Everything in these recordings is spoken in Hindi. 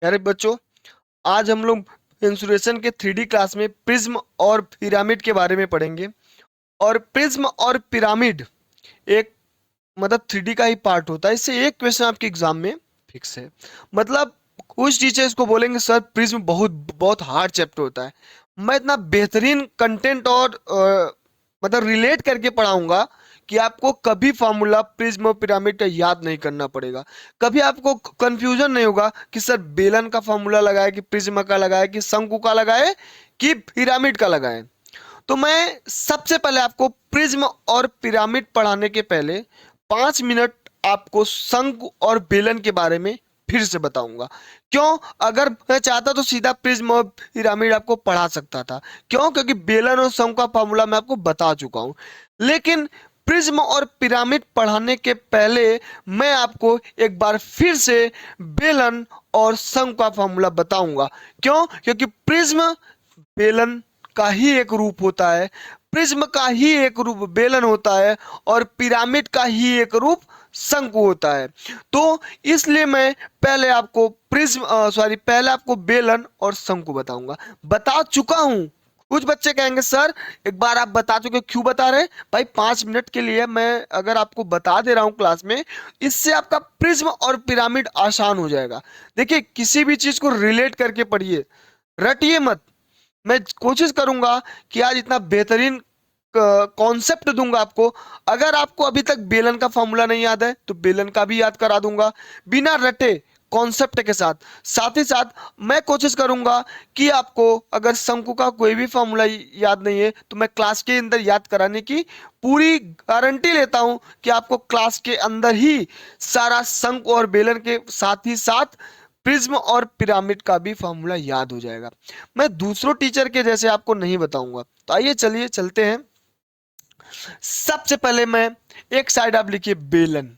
अरे बच्चों, आज हम लोग इंसुलेशन के 3D क्लास में प्रिज्म और पिरामिड के बारे में पढ़ेंगे। और प्रिज्म और पिरामिड एक मतलब 3D का ही पार्ट होता है। इससे एक क्वेश्चन आपके एग्जाम में फिक्स है। मतलब कुछ टीचर्स को बोलेंगे सर प्रिज्म बहुत बहुत हार्ड चैप्टर होता है। मैं इतना बेहतरीन कंटेंट और मतलब रिलेट करके पढ़ाऊंगा कि आपको कभी फॉर्मूला प्रिज्म और पिरामिड का याद नहीं करना पड़ेगा। कभी आपको कंफ्यूजन नहीं होगा कि सर बेलन का फॉर्मूला लगाए कि प्रिज्म का लगाए कि शंकु का लगाए कि पिरामिड का लगाए। तो मैं सबसे पहले आपको प्रिज्म और पिरामिड पढ़ाने के पहले 5 मिनट आपको शंकु और बेलन के बारे में फिर से बताऊंगा। क्यों? अगर मैं चाहता तो सीधा प्रिज्म और पिरामिड आपको पढ़ा सकता था। क्यों? क्योंकि बेलन और शंकु का फॉर्मूला मैं आपको बता चुका हूं। लेकिन प्रिज्म और पिरामिड पढ़ाने के पहले मैं आपको एक बार फिर से बेलन और शंकु का फॉर्मूला बताऊंगा। क्यों? क्योंकि प्रिज्म बेलन का ही एक रूप होता है, प्रिज्म का ही एक रूप बेलन होता है और पिरामिड का ही एक रूप शंकु होता है। तो इसलिए मैं पहले आपको पहले आपको बेलन और शंकु बताऊंगा। बता चुका हूं। कुछ बच्चे कहेंगे सर एक बार आप बता चुके, क्यों बता रहे? भाई 5 मिनट के लिए मैं अगर आपको बता दे रहा हूं क्लास में, इससे आपका प्रिज्म और पिरामिड आसान हो जाएगा। देखिए, किसी भी चीज को रिलेट करके पढ़िए, रटिए मत। मैं कोशिश करूंगा कि आज इतना बेहतरीन कॉन्सेप्ट दूंगा आपको। अगर आपको अभी तक बेलन का फॉर्मूला नहीं याद है तो बेलन का भी याद करा दूंगा, बिना रटे कॉन्सेप्ट के साथ। साथ ही साथ मैं कोशिश करूंगा कि आपको अगर शंकु का कोई भी फॉर्मूला याद नहीं है तो मैं क्लास के अंदर याद कराने की पूरी गारंटी लेता हूं कि आपको क्लास के अंदर ही सारा शंकु और बेलन के साथ ही साथ प्रिज्म और पिरामिड का भी फॉर्मूला याद हो जाएगा। मैं दूसरों टीचर के जैसे आपको नहीं बताऊंगा। तो आइए चलिए चलते हैं। सबसे पहले मैं एक साइड आप लिखिए बेलन,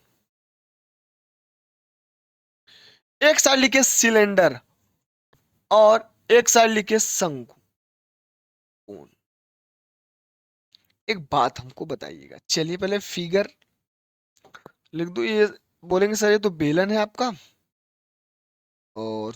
एक साइड लिखिए सिलेंडर और एक साइड लिखिए शंकु। एक बात हमको बताइएगा, चलिए पहले फिगर लिख दो। ये बोलेंगे सर ये तो बेलन है आपका, और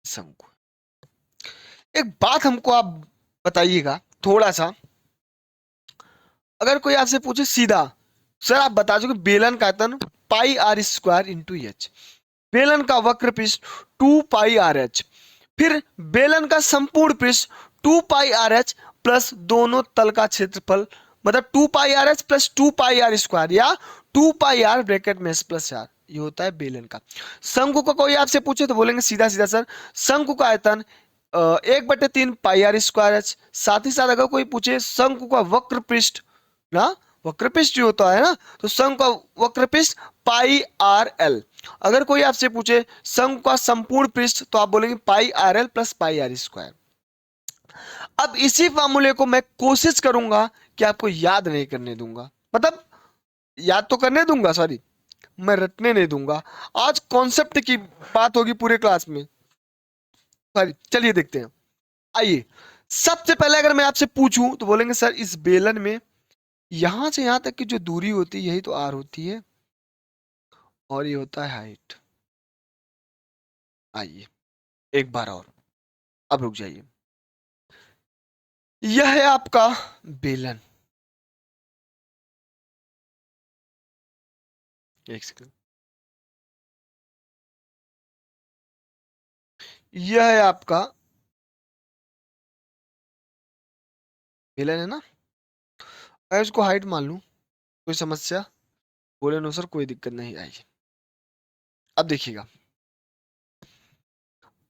शंकु। एक बात हमको आप बताइएगा थोड़ा सा। अगर कोई आपसे पूछे सीधा, सर आप बता दो कि बेलन का आयतन पाई आर स्क्वायर इंटू एच, बेलन का वक्र पृष्ठ 2 पाई आर एच, फिर बेलन का संपूर्ण पृष्ठ 2 पाई आर एच प्लस दोनों तल का क्षेत्रफल, मतलब 2 pi R H plus 2 pi R square या 2 पाई आर ब्रैकेट में एस प्लस आर, ये होता है बेलन का। शंकु का कोई आपसे पूछे तो बोलेंगे सीधा सीधा सर शंकु का आयतन 1/3 पाई आर स्क्वायर एच। साथ ही साथ अगर कोई पूछे शंकु का वक्र पृष्ठ ना, वक्र पृष्ठ जो होता है ना, तो शंकु का वक्र पृष्ठ पाई आर एल। अगर कोई आपसे पूछे शंकु का संपूर्ण पृष्ठ तो आप बोलेंगे pi R L plus pi R square. अब इसी फॉर्मूले को मैं कोशिश करूंगा कि आपको याद नहीं करने दूंगा, मतलब याद तो करने दूंगा, सॉरी मैं रटने नहीं दूंगा। आज कॉन्सेप्ट की बात होगी पूरे क्लास में। सॉरी, चलिए देखते हैं। आइए, सबसे पहले अगर मैं आपसे पूछूं तो बोलेंगे सर इस बेलन में यहां से यहां तक की जो दूरी होती है यही तो आर होती है और ये होता है हाइट। आइए एक बार और, अब रुक जाइए। यह है आपका बेलन। एक सेकंड। यह है आपका बेलन है ना। मैं इसको हाइट मान लूं, कोई समस्या? बोले नो सर कोई दिक्कत नहीं आएगी। अब देखिएगा,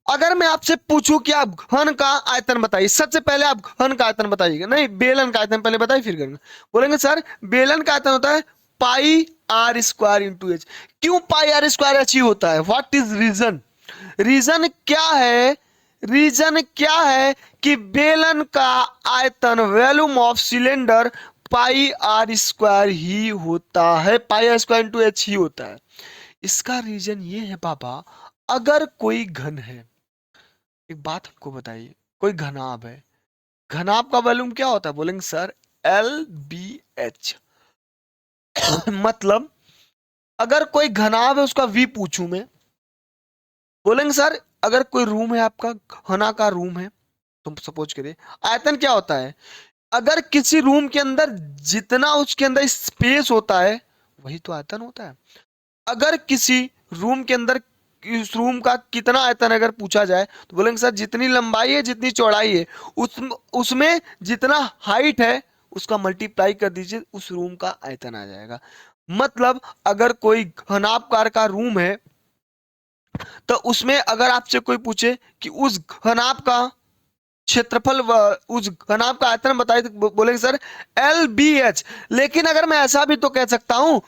अगर मैं आपसे पूछूं कि आप घन का आयतन बताइए, सबसे पहले आप घन का आयतन बताइएगा, नहीं बेलन का आयतन पहले बताइए फिर घन। बोलेंगे सर बेलन का आयतन होता है pi R square into H. क्यों पाई आर स्क्वायर एच ही होता है? What is reason? रीजन क्या है? रीजन क्या है कि बेलन का आयतन volume of cylinder pi R square ही होता है, pi R square into H ही होता है। इसका रीजन ये है बाबा, अगर कोई घन है, एक बात हमको बताइए, कोई घनाभ है, घनाभ का वॉल्यूम क्या होता है? बोलेंगे सर LBH। मतलब अगर कोई घनाभ है उसका V पूछूं मैं, बोलेंगे सर अगर कोई रूम है आपका, घना का रूम है, तुम सपोज करिए, आयतन क्या होता है? अगर किसी रूम के अंदर जितना उसके अंदर स्पेस होता है वही तो आयतन होता है। अगर किसी रूम के अंदर इस रूम का कितना आयतन अगर पूछा जाए तो बोलेंगे सर जितनी लंबाई है जितनी चौड़ाई है उस उसमें जितना हाइट है उसका मल्टीप्लाई कर दीजिए, उस रूम का आयतन आ जाएगा। मतलब अगर कोई घनाभकार का रूम है तो उसमें अगर आपसे कोई पूछे कि उस घनाभ का क्षेत्रफल उस घनाभ का आयतन बताइए तो बोलेंगे सर LBH। लेकिन अगर मैं ऐसा भी तो कह सकता हूं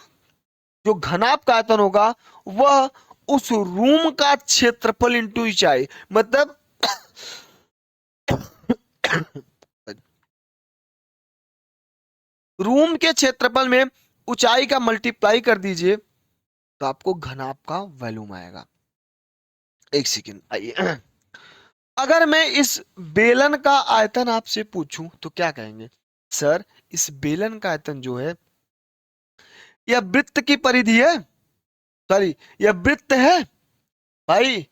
जो घनाभ का आयतन होगा वह उस रूम का क्षेत्रफल इंटू ऊंचाई, मतलब रूम के क्षेत्रफल में ऊंचाई का मल्टीप्लाई कर दीजिए तो आपको घनाभ का वॉल्यूम आएगा। एक सेकेंड आइए। अगर मैं इस बेलन का आयतन आपसे पूछूं तो क्या कहेंगे? सर इस बेलन का आयतन जो है यह वृत्त की परिधि है, सॉरी यह वृत्त है भाई।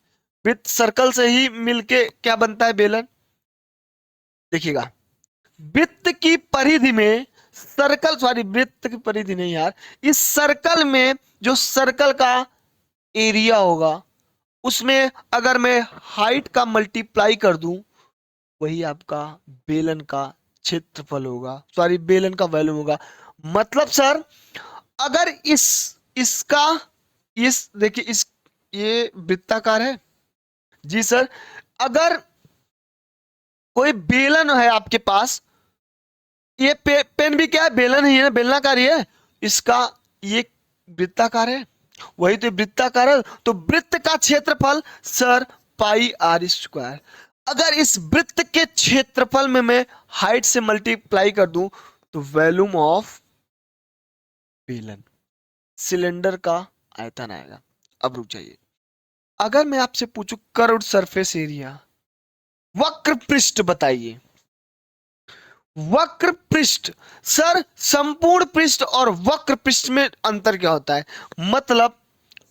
वृत्त सर्कल से ही मिलके क्या बनता है? बेलन। देखिएगा वृत्त की परिधि में सर्कल, सॉरी वृत्त की परिधि नहीं यार, इस सर्कल में जो सर्कल का एरिया होगा उसमें अगर मैं हाइट का मल्टीप्लाई कर दूं वही आपका बेलन का क्षेत्रफल होगा, सॉरी बेलन का वैल्यूम होगा। मतलब सर अगर इसका इस देखिए इस ये वृत्ताकार है जी सर, अगर कोई बेलन है आपके पास, ये पेन भी क्या है? बेलन ही है ना, बेलनाकार ही है। इसका ये वृत्ताकार है, वही तो वृत्ताकार है, तो वृत्त का क्षेत्रफल सर πr²। अगर इस वृत्त के क्षेत्रफल में मैं हाइट से मल्टीप्लाई कर दूं तो वॉल्यूम ऑफ बेलन, सिलेंडर का आयतन आएगा। अब रुक जाइए, अगर मैं आपसे पूछूं कर्व्ड सरफेस एरिया, वक्र पृष्ठ बताइए। वक्र पृष्ठ, सर संपूर्ण पृष्ठ और वक्र पृष्ठ में अंतर क्या होता है? मतलब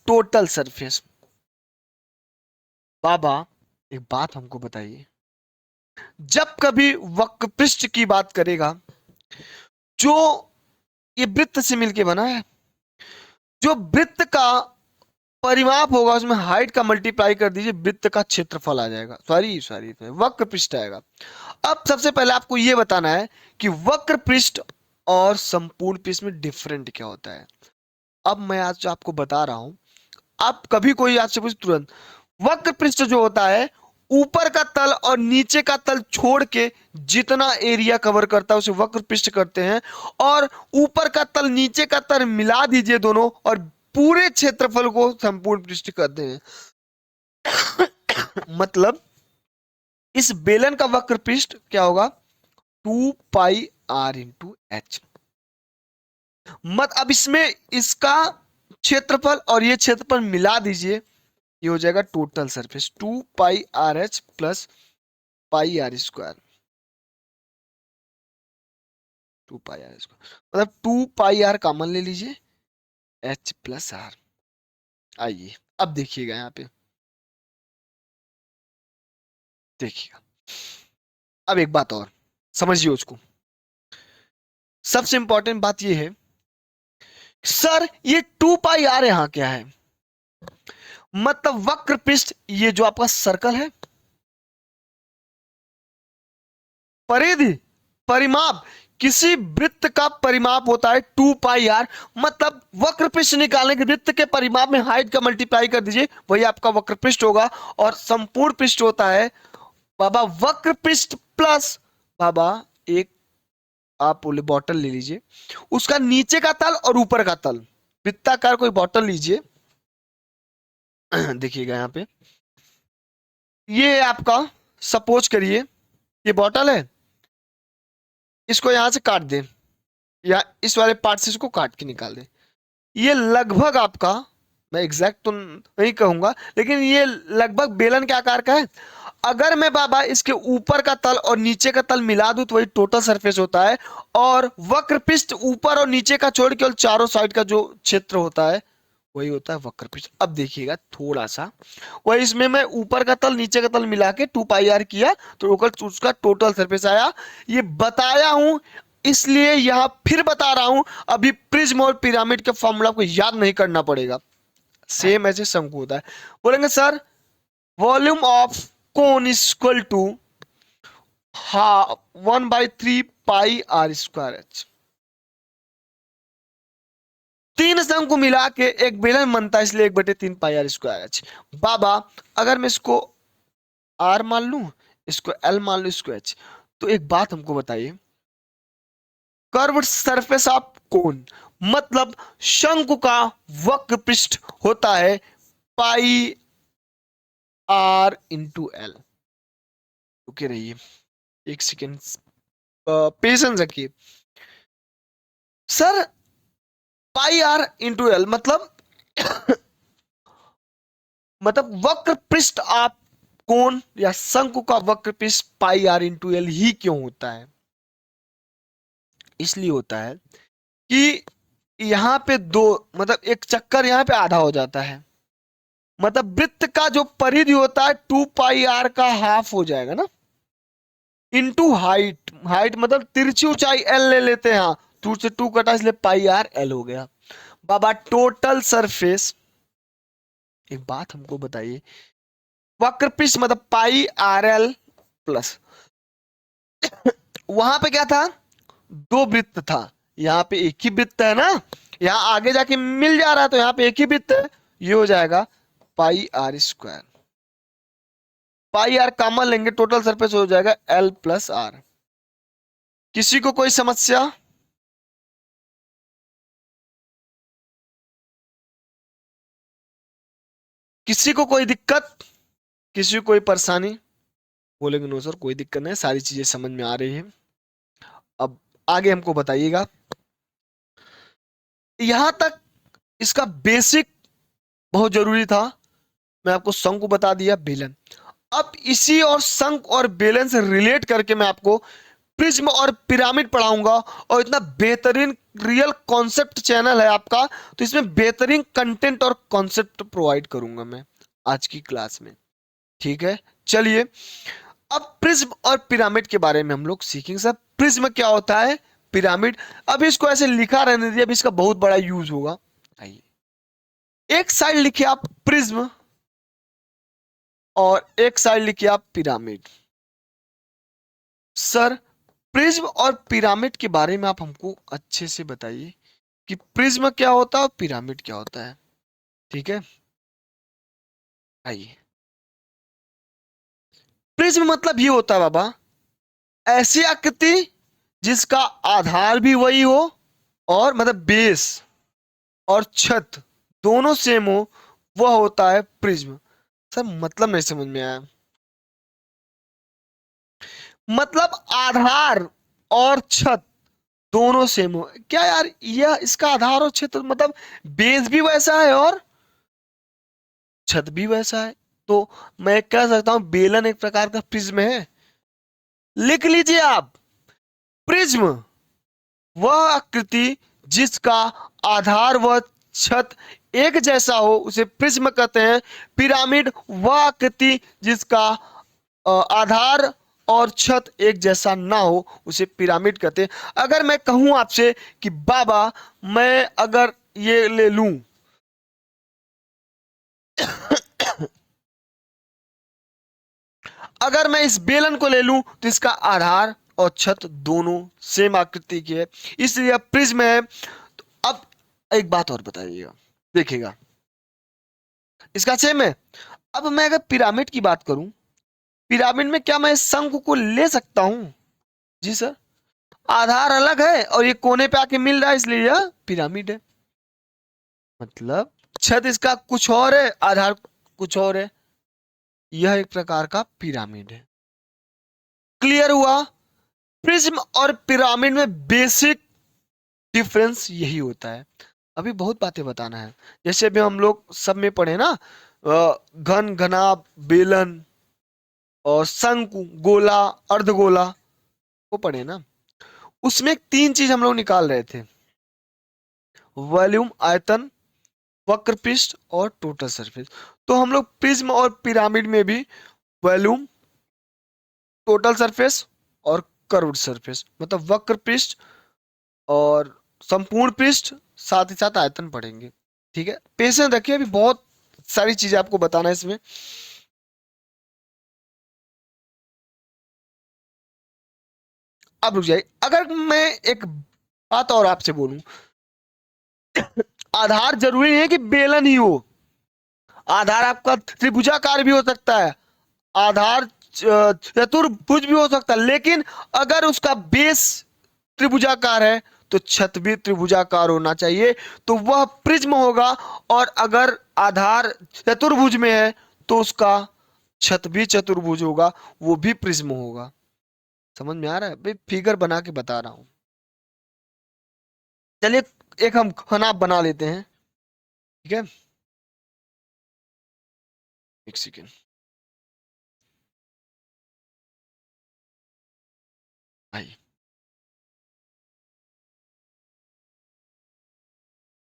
टोटल सरफेस। बाबा एक बात हमको बताइए, जब कभी वक्र पृष्ठ की बात करेगा, जो ये वृत्त से मिलके बना है, जो वृत्त का परिमाप होगा उसमें हाइट का मल्टीप्लाई कर दीजिए, वृत्त का क्षेत्रफल आ जाएगा, सॉरी सॉरी वक्र पृष्ठ आएगा। अब सबसे पहले आपको यह बताना है कि वक्र पृष्ठ और संपूर्ण पृष्ठ में डिफरेंट क्या होता है। अब मैं आज आपको बता रहा हूं, आप कभी कोई आपसे पूछ तुरंत, वक्र पृष्ठ जो होता है ऊपर का तल और नीचे का तल छोड़ के जितना एरिया कवर करता है उसे वक्र पृष्ठ करते हैं, और ऊपर का तल नीचे का तल मिला दीजिए दोनों और पूरे क्षेत्रफल को संपूर्ण पृष्ठ करते हैं। मतलब इस बेलन का वक्र पृष्ठ क्या होगा? 2πr/h। मत अब इसमें इसका क्षेत्रफल और ये क्षेत्रफल मिला दीजिए, ये हो जाएगा total surface 2πrh plus πr²। 2πr², मतलब 2πr कॉमन ले लीजिए, h प्लस r। आइए अब देखिएगा यहां पे, देखिएगा अब एक बात और समझिए उसको। सबसे इंपॉर्टेंट बात यह है, सर ये 2πr यहां क्या है? मतलब वक्र पृष्ठ ये जो आपका सर्कल है, परिधि परिमाप, किसी वृत्त का परिमाप होता है 2πr। मतलब वक्र पृष्ठ निकालने के वृत्त के परिमाप में हाइट का मल्टीप्लाई कर दीजिए, वही आपका वक्र पृष्ठ होगा। और संपूर्ण पृष्ठ होता है बाबा वक्र पृष्ठ प्लस बाबा एक आप बोले बॉटल ले लीजिए, उसका नीचे का तल और ऊपर का तल, वृत्ताकार कोई बॉटल लीजिए। देखिएगा यहां पे ये आपका सपोज करिए ये बॉटल है, इसको यहां से काट दे या इस वाले पार्ट से इसको काट के निकाल दे। ये लगभग आपका, मैं एग्जैक्ट तो नहीं कहूंगा लेकिन ये लगभग बेलन के आकार का है। अगर मैं बाबा इसके ऊपर का तल और नीचे का तल मिला दूं तो वही टोटल सरफेस होता है, और वक्र पृष्ठ ऊपर और नीचे का छोड़ केवल चारों साइड का जो क्षेत्र होता है वही होता है वक्र पृष्ठ। अब देखिएगा थोड़ा सा, वही इसमें मैं ऊपर का तल नीचे का तल मिला के 2 पाई आर किया तो उसका टोटल सरफेस आया। ये बताया हूं इसलिए यहां फिर बता रहा हूं, अभी प्रिज्म और पिरामिड के फॉर्मूला को याद नहीं करना पड़ेगा, सेम ऐसे शंकु होता है। बोलेंगे sir volume of cone equal to 1/3 pi r²h। तीन शंकु मिला के एक बेलन बनता है, इसलिए 1/3 पाई r²h। बाबा अगर मैं इसको r मान लूं, इसको l मान लूं, इसको h, तो एक बात हमको बताइए, कर्व्ड सरफेस ऑफ कोन मतलब शंकु का वक्र पृष्ठ होता है पाई r इंटू एल। रुके रहिए एक सेकेंड, पेशेंस रखिए। सर पाई r इंटू एल मतलब वक्र पृष्ठ आप कोण या शंकु का वक्र पृष्ठ पाई r इंटू एल ही क्यों होता है? इसलिए होता है कि यहां पे दो एक चक्कर यहां पे आधा हो जाता है, वृत्त का जो परिधि होता है 2 पाई r का हाफ हो जाएगा ना, इंटू हाइट। हाइट मतलब तिरछी ऊंचाई l ले लेते हैं, हाँ 2 से 2 कटा इसलिए पाई r l हो गया। बाबा टोटल सरफेस, एक बात हमको बताइए, वक्र पृष्ठ पाई आर एल प्लस, वहां पे क्या था, दो वृत्त था, यहाँ पे एक ही वृत्त है ना, यहाँ आगे जाके मिल जा रहा है तो यहाँ पे एक ही वृत्त है, ये हो जाएगा पाई r²। पाई आर कॉमन लेंगे, टोटल सरफेस हो जाएगा l प्लस आर। किसी को कोई समस्या? किसी को कोई दिक्कत, किसी को कोई परेशानी? बोलेंगे नो सर कोई दिक्कत नहीं, सारी चीजें समझ में आ रही है। अब आगे हमको बताइएगा, यहां तक इसका बेसिक बहुत जरूरी था, मैं आपको शंकु बता दिया, बेलन। अब इसी और शंख और बेलन से रिलेट करके मैं आपको प्रिज्म और पिरामिड पढ़ाऊंगा, और इतना बेहतरीन रियल कॉन्सेप्ट चैनल है आपका, तो इसमें बेहतरीन कंटेंट और कॉन्सेप्ट प्रोवाइड करूंगा मैं आज की क्लास में। ठीक है, चलिए अब प्रिज्म और पिरामिड के बारे में हम लोग सीखेंगे। सर प्रिज्म क्या होता है, पिरामिड, अब इसको ऐसे लिखा रहने दीजिए, अब इसका बहुत बड़ा यूज होगा। आइए एक साइड लिखिए आप प्रिज्म और एक साइड लिखिए आप पिरामिड। सर प्रिज्म और पिरामिड के बारे में आप हमको अच्छे से बताइए कि प्रिज्म क्या होता है और पिरामिड क्या होता है। ठीक है, आइए। प्रिज्म मतलब ये होता है बाबा, ऐसी आकृति जिसका आधार भी वही हो और बेस और छत दोनों सेम हो, वह होता है प्रिज्म। सर मतलब नहीं समझ में आया। आधार और छत दोनों सेम हो, क्या यार, यह इसका आधार और छत बेस भी वैसा है और छत भी वैसा है, तो मैं कह सकता हूं बेलन एक प्रकार का प्रिज्म है। लिख लीजिए आप, प्रिज्म वह आकृति जिसका आधार व छत एक जैसा हो उसे प्रिज्म कहते हैं। पिरामिड वह आकृति जिसका आधार और छत एक जैसा ना हो उसे पिरामिड कहते हैं। अगर मैं कहूं आपसे कि बाबा मैं अगर ये ले लूं अगर मैं इस बेलन को ले लूं तो इसका आधार और छत दोनों सेम आकृति की है, इसलिए प्रिज्म है। तो अब एक बात और बताइएगा, देखिएगा इसका सेम है। अब मैं अगर पिरामिड की बात करूं, पिरामिड में क्या मैं शंकु को ले सकता हूं? जी सर, आधार अलग है और ये कोने पे आके मिल रहा है इसलिए यह पिरामिड है। छत इसका कुछ और है, आधार कुछ और है, यह एक प्रकार का पिरामिड है। क्लियर हुआ? प्रिज्म और पिरामिड में बेसिक डिफरेंस यही होता है। अभी बहुत बातें बताना है, जैसे अभी हम लोग सब में पढ़े ना, घन घनाभ बेलन, और शंकु, गोला, अर्धगोला वो पढ़े ना। उसमें तीन चीज हम लोग निकाल रहे थे, वॉल्यूम आयतन, वक्र पृष्ठ और टोटल सरफेस। तो हम लोग प्रिज्म और पिरामिड में भी वॉल्यूम, टोटल सरफेस और कर्व्ड सरफेस मतलब वक्र पृष्ठ और संपूर्ण पृष्ठ, साथ ही साथ आयतन पढ़ेंगे। ठीक है, पेशेंस रखिए, अभी बहुत सारी चीजें आपको बताना है इसमें। अब रुक जाइए, अगर मैं एक बात और आपसे बोलूं, आधार जरूरी है कि बेलन ही हो, आधार आपका त्रिभुजाकार भी हो सकता है, आधार चतुर्भुज भी हो सकता है, लेकिन अगर उसका बेस त्रिभुजाकार है तो छत भी त्रिभुजाकार होना चाहिए, तो वह प्रिज्म होगा। और अगर आधार चतुर्भुज में है तो उसका छत भी चतुर्भुज होगा, वो भी प्रिज्म होगा। समझ में आ रहा है भाई, फिगर बना के बता रहा हूं। चलिए एक हम खनाब बना लेते हैं। ठीक है, एक सेकेंड। भाई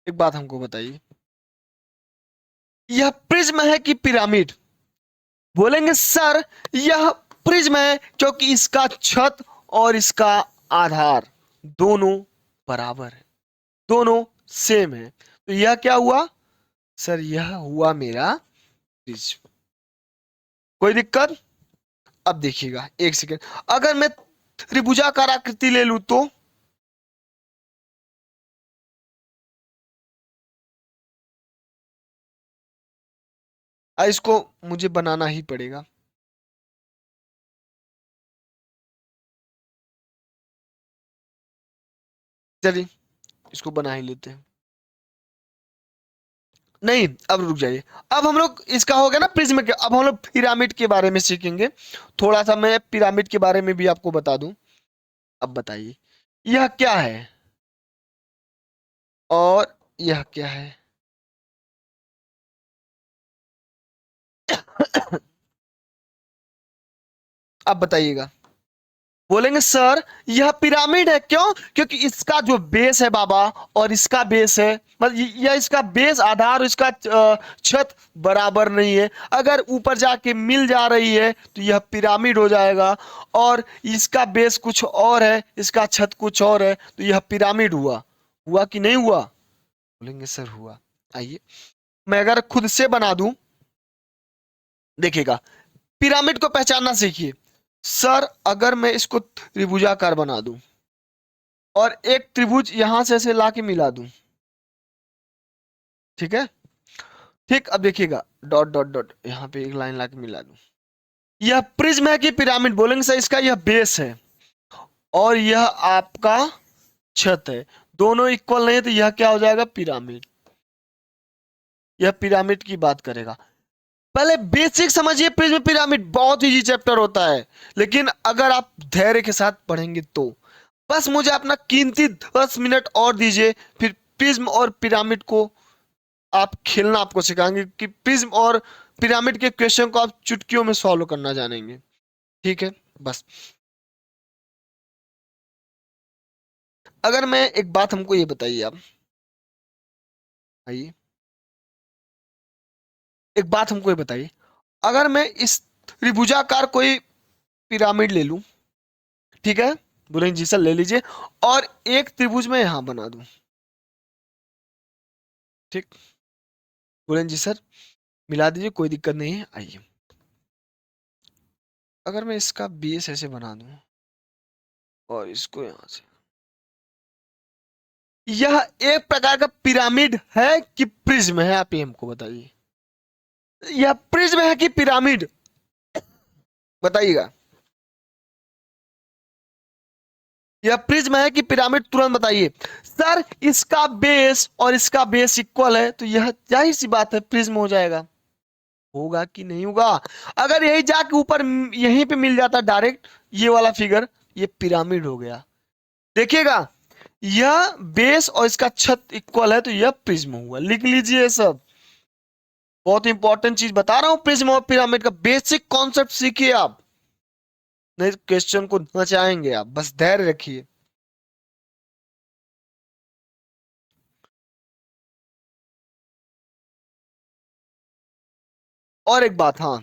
एक बात हमको बताइए, यह प्रिज्म है कि पिरामिड? बोलेंगे सर यह प्रिज्म है क्योंकि इसका छत और इसका आधार दोनों बराबर है, दोनों सेम है। तो यह क्या हुआ सर? यह हुआ मेरा प्रिज्म। कोई दिक्कत? अब देखिएगा एक सेकेंड, अगर मैं त्रिभुजाकार आकृति ले लूं तो इसको मुझे बनाना ही पड़ेगा। चलिए इसको बना ही लेते हैं। नहीं, अब रुक जाइए, अब हम लोग इसका हो गया ना प्रिज्म के, अब हम लोग पिरामिड के बारे में सीखेंगे। थोड़ा सा मैं पिरामिड के बारे में भी आपको बता दूं। अब बताइए यह क्या है और यह क्या है? अब बताइएगा। बोलेंगे सर यह पिरामिड है, क्यों? क्योंकि इसका जो बेस है बाबा और इसका बेस है, मतलब यह इसका बेस आधार और इसका छत बराबर नहीं है। अगर ऊपर जाके मिल जा रही है तो यह पिरामिड हो जाएगा, और इसका बेस कुछ और है, इसका छत कुछ और है, तो यह पिरामिड हुआ। हुआ कि नहीं हुआ? बोलेंगे सर हुआ। आइए मैं अगर खुद से बना दूं, देखिएगा, पिरामिड को पहचानना सीखिए। सर अगर मैं इसको त्रिभुजाकार बना दूं और एक त्रिभुज यहां से ऐसे लाके मिला दूं, ठीक है, ठीक, अब देखिएगा डॉट डॉट डॉट यहां पे एक लाइन लाके मिला दूं, यह प्रिज्म है कि पिरामिड? बोलेंगे सर इसका यह बेस है और यह आपका छत है, दोनों इक्वल नहीं है तो यह क्या हो जाएगा? पिरामिड। यह पिरामिड की बात करेगा। पहले बेसिक समझिए, प्रिज्म पिरामिड बहुत ही चैप्टर होता है, लेकिन अगर आप धैर्य के साथ पढ़ेंगे तो। बस मुझे अपना कीमती 10 मिनट और दीजिए, फिर प्रिज्म और पिरामिड को आप खेलना आपको सिखाएंगे कि प्रिज्म और पिरामिड के क्वेश्चन को आप चुटकियों में सॉल्व करना जानेंगे। ठीक है, बस। अगर मैं एक बात हमको ये बताइए आप, आइए एक बात हमको ये बताइए, अगर मैं इस त्रिभुजाकार कोई पिरामिड ले लूं, ठीक है, बोलेंगे जी सर ले लीजिए, और एक त्रिभुज में यहां बना दूं, ठीक, बोलेंगे जी सर मिला दीजिए, कोई दिक्कत नहीं है। आइए अगर मैं इसका बेस ऐसे बना दूं और इसको यहां से, यह एक प्रकार का पिरामिड है कि प्रिज्म है? आप ये हमको बताइए, यह प्रिज्म है कि पिरामिड? बताइएगा, यह प्रिज्म है कि पिरामिड? तुरंत बताइए। सर इसका बेस और इसका बेस इक्वल है तो यह जाहिर सी बात है प्रिज्म हो जाएगा। होगा कि नहीं होगा? अगर यही जाके ऊपर यहीं पे मिल जाता डायरेक्ट ये वाला फिगर, ये पिरामिड हो गया। देखिएगा, यह बेस और इसका छत इक्वल है तो यह प्रिज्म हुआ। लिख लीजिए सब, बहुत इंपॉर्टेंट चीज बता रहा हूं, प्रिज्म और पिरामिड का बेसिक कॉन्सेप्ट सीखिए आप। नहीं तो क्वेश्चन को नचाएंगे आप, बस धैर्य रखिए। और एक बात, हाँ,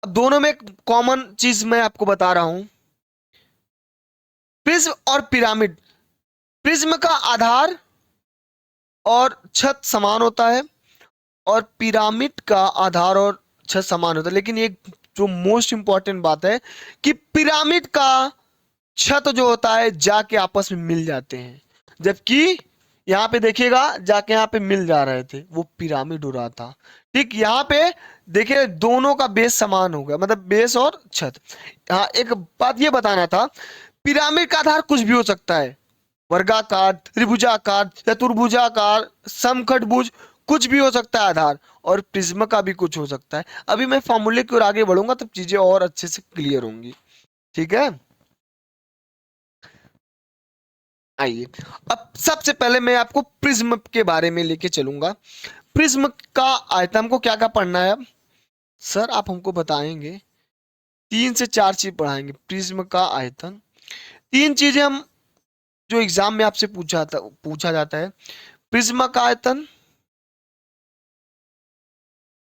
अब दोनों में एक कॉमन चीज मैं आपको बता रहा हूं। प्रिज्म और पिरामिड, प्रिज्म का आधार और छत समान होता है, और पिरामिड का आधार और छत समान होता है, लेकिन एक जो मोस्ट इंपॉर्टेंट बात है कि पिरामिड का छत जो होता है जाके आपस में मिल जाते हैं, जबकि यहाँ पे देखिएगा जाके यहाँ पे मिल जा रहे थे, वो पिरामिड हो रहा था। ठीक, यहाँ पे देखिए दोनों का बेस समान हो गया, मतलब बेस और छत। हाँ, एक बात ये बताना था, पिरामिड का आधार कुछ भी हो सकता है, वर्गाकार, त्रिभुजाकार, चतुर्भुजाकार, समखंडभुज, कुछ भी हो सकता है आधार। और प्रिज्म का भी कुछ हो सकता है। अभी मैं फॉर्मूले की ओर आगे बढ़ूंगा तब चीजें और अच्छे से क्लियर होंगी। ठीक है, आइए। अब सबसे पहले मैं आपको प्रिज्म के बारे में लेके चलूंगा। प्रिज्म का आयतन हमको क्या क्या पढ़ना है अब? सर आप हमको बताएंगे, 3 से 4 चीज पढ़ाएंगे। प्रिज्म का आयतन, 3 चीजें हम जो एग्जाम में आपसे पूछा जाता है। प्रिज्म का आयतन,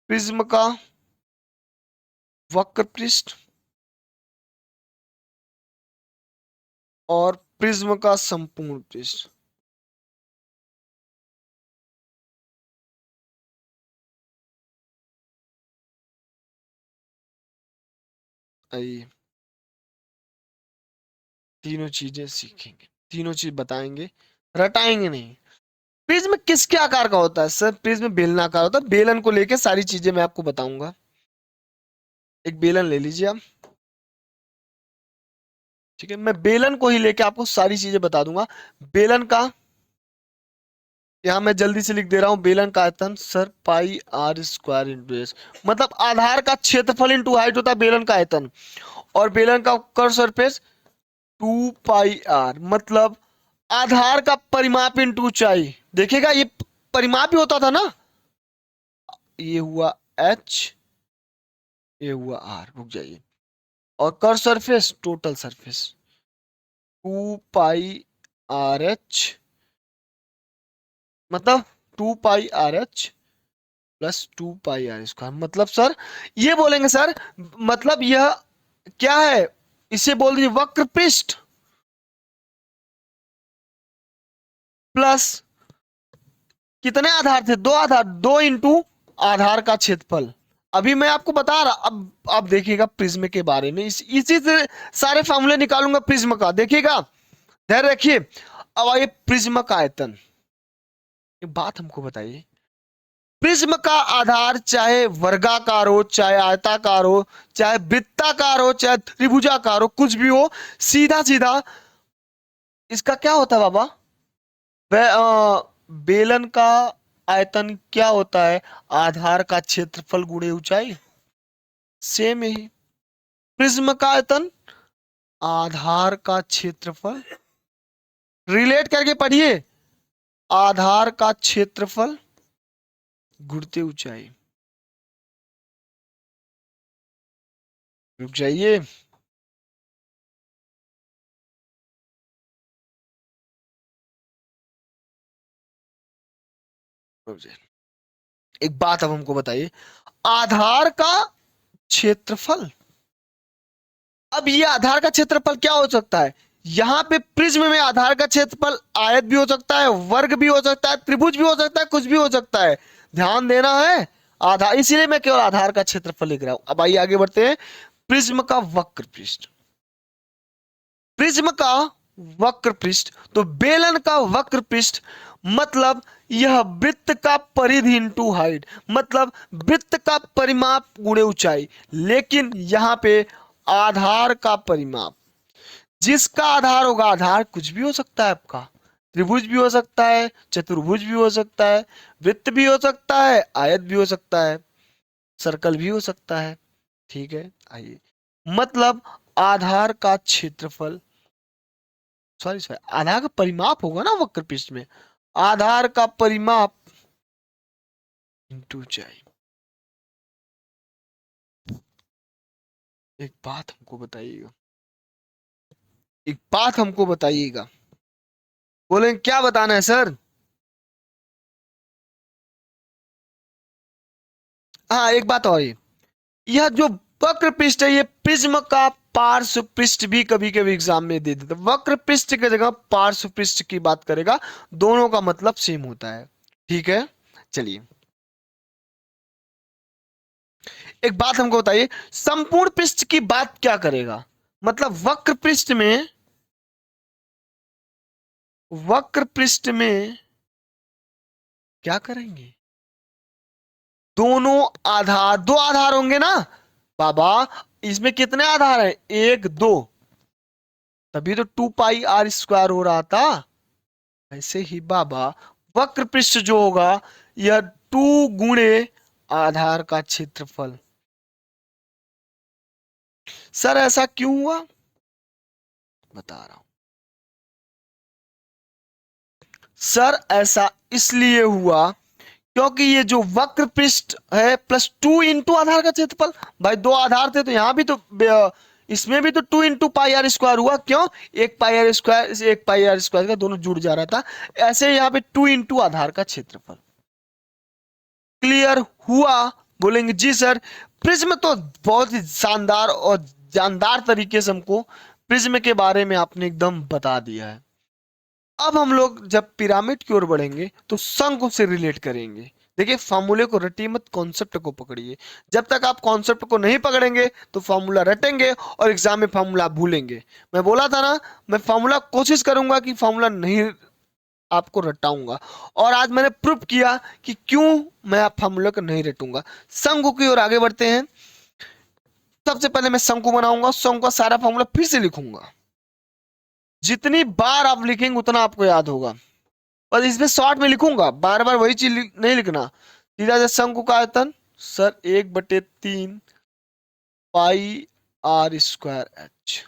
प्रिज्म का वक्र पृष्ठ, और प्रिज्म का संपूर्ण पृष्ठ। आइए, तीनों चीजें सीखेंगे, तीनों चीज बताएंगे, रटाएंगे नहीं। प्रिज्म किसके आकार का होता है? सर प्रिज्म बेलनाकार होता है। बेलन को लेके सारी चीजें मैं आपको बताऊंगा। एक बेलन ले लीजिए आप। ठीक है, मैं बेलन को ही लेके आपको सारी चीजें बता दूंगा। बेलन का, यहां मैं जल्दी से लिख दे रहा हूं, बेलन का आयतन sir pi R square into S, मतलब आधार का क्षेत्रफल इंटू हाइट होता है बेलन का आयतन। और बेलन का कर्व सरफेस 2 पाई आर, मतलब आधार का परिमाप इंटू ऊंचाई। देखिएगा ये परिमाप ही होता था ना, ये हुआ एच, ये हुआ आर, रुक जाइए। और curve surface total surface 2 pi R H, मतलब 2 pi R H plus 2 pi R square. मतलब सर ये बोलेंगे सर, मतलब यह क्या है, इसे बोल दीजिए वक्र पृष्ठ प्लस कितने आधार थे, 2 आधार, 2 इंटू आधार का क्षेत्रफल। अभी मैं आपको बता रहा, अब आप देखिएगा प्रिज्म के बारे में, इसी से सारे फॉर्मूले निकालूंगा प्रिज्म का, देखिएगा, धैर्य रखिए। अब आइए प्रिज्म का आयतन। एक बात हमको बताइए, प्रिज्म का आधार चाहे वर्गाकार हो, चाहे आयताकार हो, चाहे वृत्ताकार हो, चाहे त्रिभुजाकार हो, कुछ भी हो, सीधा सीधा इसका क्या होता है बाबा? बेलन का आयतन क्या होता है? आधार का क्षेत्रफल गुणे ऊंचाई। सेम ही प्रिज्म का आयतन आधार का क्षेत्रफल, रिलेट करके पढ़िए, आधार का क्षेत्रफल गुणते ऊंचाई। रुक जाइए, रुक जाइए। एक बात अब हमको बताइए, आधार का क्षेत्रफल, अब ये आधार का क्षेत्रफल क्या हो सकता है? यहां पे प्रिज्म में आधार का क्षेत्रफल आयत भी हो सकता है, वर्ग भी हो सकता है, त्रिभुज भी हो सकता है, कुछ भी हो सकता है। ध्यान देना है, आधार, इसीलिए मैं केवल आधार का क्षेत्रफल लिख रहा हूं। अब आइए आगे बढ़ते हैं। प्रिज्म का वक्र पृष्ठ, प्रिज्म का वक्र पृष्ठ, तो बेलन का वक्र पृष्ठ, मतलब यह वृत्त का परिधि इंटू हाइट, मतलब वृत्त का परिमाप गुणे ऊंचाई। लेकिन यहां पे आधार का परिमाप, जिसका आधार होगा, आधार कुछ भी हो सकता है आपका, त्रिभुज भी हो सकता है, चतुर्भुज भी हो सकता है, वृत्त भी हो सकता है, आयत भी हो सकता है, सर्कल भी हो सकता है। ठीक है, आइए, मतलब आधार का क्षेत्रफल, सॉरी सॉरी, आधार का परिमाप होगा ना वक्र पृष्ठ में, आधार का परिमाप इंटू ऊंचाई। एक बात हमको बताइएगा, एक बात हमको बताइएगा। बोलेंगे क्या बताना है सर? हाँ एक बात और, यह जो वक्र पृष्ठ है, ये प्रिज्म का पार्श्व पृष्ठ भी कभी कभी एग्जाम में दे देते, वक्र पृष्ठ की जगह पार्श्व पृष्ठ की बात करेगा, दोनों का मतलब सेम होता है। ठीक है, चलिए एक बात हमको बताइए, संपूर्ण पृष्ठ की बात क्या करेगा? मतलब वक्र पृष्ठ में, वक्र पृष्ठ में क्या करेंगे? दोनों आधार, दो आधार होंगे ना बाबा, इसमें कितने आधार हैं? एक दो, तभी तो 2 पाई r² हो रहा था। ऐसे ही बाबा वक्र पृष्ठ जो होगा, यह 2 गुणे आधार का क्षेत्रफल। सर ऐसा क्यों हुआ? बता रहा हूं सर, ऐसा इसलिए हुआ क्योंकि ये जो वक्र पृष्ठ है प्लस 2 आधार का क्षेत्रफल, भाई दो आधार थे तो यहां भी तो इसमें भी तो 2 × πr² हुआ। क्यों? एक πr² से एक πr² का दोनों जुड़ जा रहा था, ऐसे यहाँ पे 2 आधार का क्षेत्रफल। क्लियर हुआ? बोलेंगे जी सर। प्रिज्म तो बहुत ही शानदार और जानदार तरीके से हमको प्रिज्म के बारे में आपने एकदम बता दिया है। अब हम लोग जब पिरामिड की ओर बढ़ेंगे तो शंकु से रिलेट करेंगे। देखिए फॉर्मूले को रटिए मत, कॉन्सेप्ट को पकड़िए। जब तक आप कॉन्सेप्ट को नहीं पकड़ेंगे तो फॉर्मूला रटेंगे और एग्जाम में फॉर्मूला भूलेंगे। मैं बोला था ना, मैं फॉर्मूला कोशिश करूंगा कि फॉर्मूला नहीं आपको रटाऊंगा, और आज मैंने प्रूफ किया कि क्यों मैं आप फॉर्मूला को नहीं रटूंगा। शंकु की ओर आगे बढ़ते हैं। सबसे पहले मैं शंकु बनाऊंगा, शंकु का सारा फॉर्मूला फिर से लिखूंगा। जितनी बार आप लिखेंगे उतना आपको याद होगा, और इसमें शॉर्ट में लिखूंगा, बार बार वही चीज नहीं लिखना। सीधा से शंकु का आयतन सर 1/3 πr²h।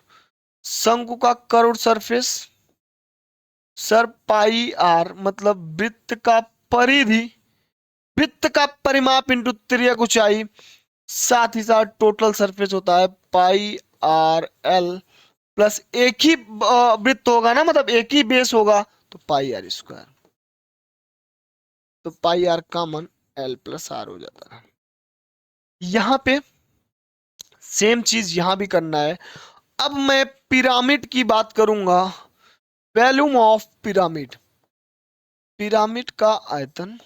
शंकु का कर्व सरफेस सर πr, मतलब वृत्त का परिधि, वृत्त का परिमाप इंटू तिर्यक ऊंचाई, साथ ही साथ टोटल सरफेस होता है πr_l प्लस एक ही वृत्त होगा ना, मतलब एक ही बेस होगा तो πr², तो πr कॉमन l+r हो जाता है। यहां पे सेम चीज यहां भी करना है। अब मैं पिरामिड की बात करूंगा। वॉल्यूम ऑफ पिरामिड, पिरामिड का आयतन,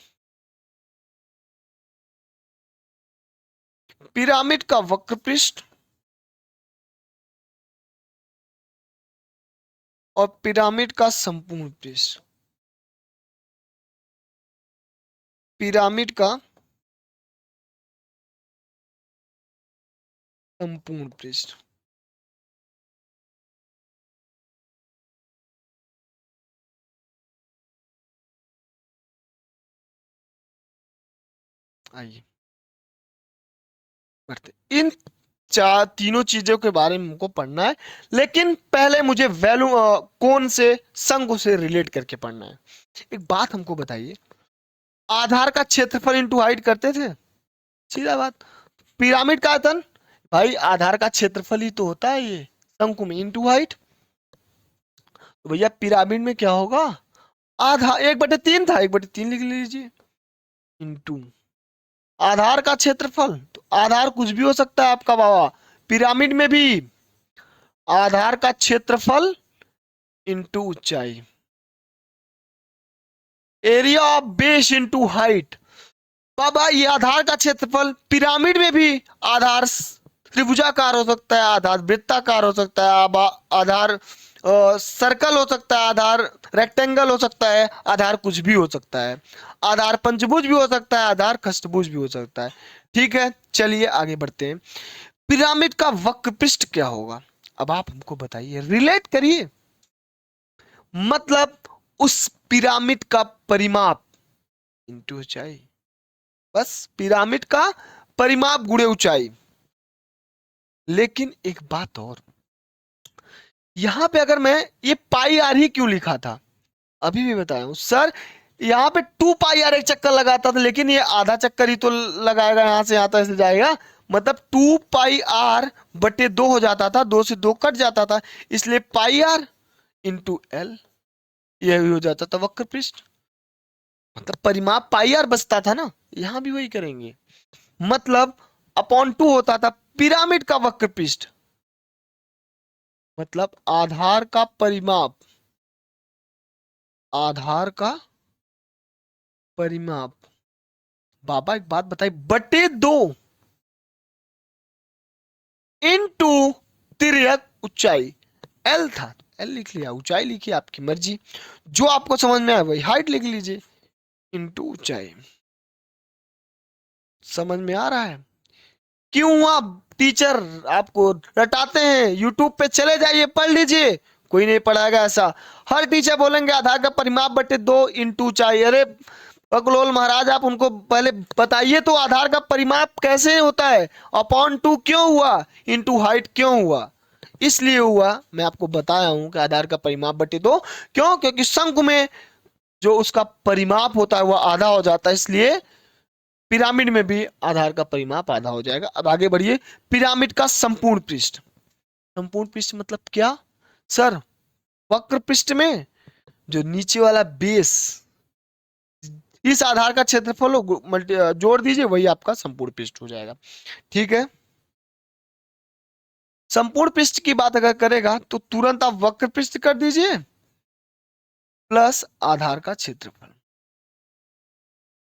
पिरामिड का वक्र पृष्ठ और पिरामिड का संपूर्ण पृष्ठ, पिरामिड का संपूर्ण पृष्ठ। आइए बढ़ते, इन चार तीनों चीजों के बारे में हमको पढ़ना है, लेकिन पहले मुझे वैल्यू कौन से शंकु से रिलेट करके पढ़ना है। एक बात हमको बताइए, आधार का क्षेत्रफल इंटू हाइट करते थे, सीधा बात। पिरामिड का आयतन, भाई आधार का क्षेत्रफल ही तो होता है ये, शंकु में इंटू हाइट। तो भैया पिरामिड में क्या होगा? आधा 1/3 था, 1/3 लिख लीजिए, इंटू आधार का क्षेत्रफल। तो आधार कुछ भी हो सकता है आपका बाबा, पिरामिड में भी आधार का क्षेत्रफल इंटू ऊंचाई, area of base into height. बाबा ये आधार का क्षेत्रफल पिरामिड में भी आधार त्रिभुजाकार हो सकता है, आधार वृत्ताकार हो सकता है, आधार सर्कल हो सकता है, आधार रेक्टेंगल हो सकता है, आधार कुछ भी हो सकता है, आधार पंचभुज भी हो सकता है, आधार खष्टभुज भी हो सकता है। ठीक है, चलिए आगे बढ़ते हैं। पिरामिड का वक्र पृष्ठ क्या होगा? अब आप हमको बताइए, रिलेट करिए। मतलब उस पिरामिड का परिमाप इंटू ऊंचाई, बस पिरामिड का परिमाप गुणे ऊंचाई। लेकिन एक बात और, यहां पे अगर मैं ये πr ही क्यों लिखा था, अभी भी बताया हूं सर। यहाँ पे 2 πr एक चक्कर लगाता था, लेकिन ये आधा चक्कर ही तो लगाएगा, यहां से यहां तक जाएगा, मतलब 2 पाई r/2 हो जाता था, 2 से 2 कट जाता था, इसलिए पाई r इंटू एल, यह भी हो जाता था वक्र पृष्ठ। मतलब परिमाप पाई r बचता था ना, यहां भी वही करेंगे। मतलब अपॉन 2 होता था पिरामिड का वक्र पृष्ठ, मतलब आधार का परिमाप, आधार का परिमाप, बाबा एक बात बताइए, बटे 2 इंटू तिर्यक ऊंचाई, एल था, एल लिख लिया, ऊंचाई लिखिए, आपकी मर्जी, जो आपको समझ में आए वही हाइट लिख लीजिए, इंटू ऊंचाई। समझ में आ रहा है? क्यों आप टीचर आपको रटाते हैं? यूट्यूब पे चले जाइए, पढ़ लीजिए, कोई नहीं पढ़ाएगा ऐसा। हर टीचर बोलेंगे आधार का परिमाप बटे 2 इंटू ऊंचाई। अरे बकलोल महाराज, आप उनको पहले बताइए तो आधार का परिमाप कैसे होता है, अपॉन 2 क्यों हुआ, इंटू हाइट क्यों हुआ? इसलिए हुआ, मैं आपको बताया हूं कि आधार का परिमाप बटे 2, क्यों? क्योंकि शंकु में जो उसका परिमाप होता है वह आधा हो जाता है, इसलिए पिरामिड में भी आधार का परिमाप आधा हो जाएगा। अब आगे बढ़िए, पिरामिड का संपूर्ण पृष्ठ। संपूर्ण पृष्ठ मतलब क्या सर? वक्र पृष्ठ में जो नीचे वाला बेस, इस आधार का क्षेत्रफल जोड़ दीजिए, वही आपका संपूर्ण पृष्ठ हो जाएगा। ठीक है, संपूर्ण पृष्ठ की बात अगर करेगा तो तुरंत आप वक्र पृष्ठ कर दीजिए प्लस आधार का क्षेत्रफल,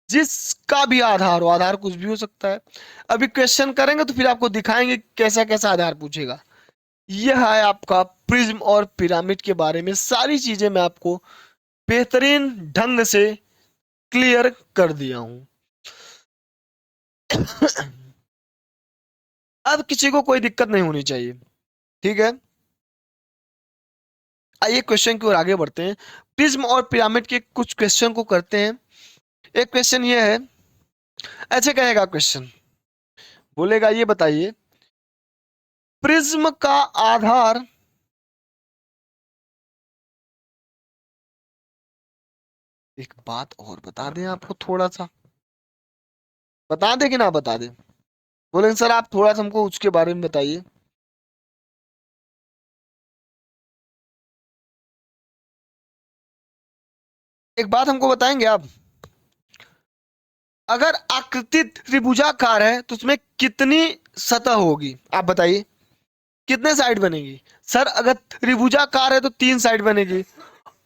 जिसका भी आधार हो, आधार कुछ भी हो सकता है। अभी क्वेश्चन करेंगे तो फिर आपको दिखाएंगे कैसा कैसा आधार पूछेगा। यह है आपका प्रिज्म और पिरामिड के बारे में सारी चीजें मैं आपको बेहतरीन ढंग से क्लियर कर दिया हूं। अब किसी को कोई दिक्कत नहीं होनी चाहिए, ठीक है? आइए क्वेश्चन की ओर आगे बढ़ते हैं, प्रिज्म और पिरामिड के कुछ क्वेश्चन को करते हैं। एक क्वेश्चन ये है, ऐसे कहेगा क्वेश्चन, बोलेगा ये बताइए प्रिज्म का आधार एक बात और बता दें आपको, थोड़ा सा बता दें कि ना बता दें? बोलेंगे सर आप थोड़ा सा हमको उसके बारे में बताइए। एक बात हमको बताएंगे आप, अगर आकृति त्रिभुजाकार है तो उसमें कितनी सतह होगी, आप बताइए कितने साइड बनेगी? सर अगर त्रिभुजाकार है तो 3 साइड बनेगी।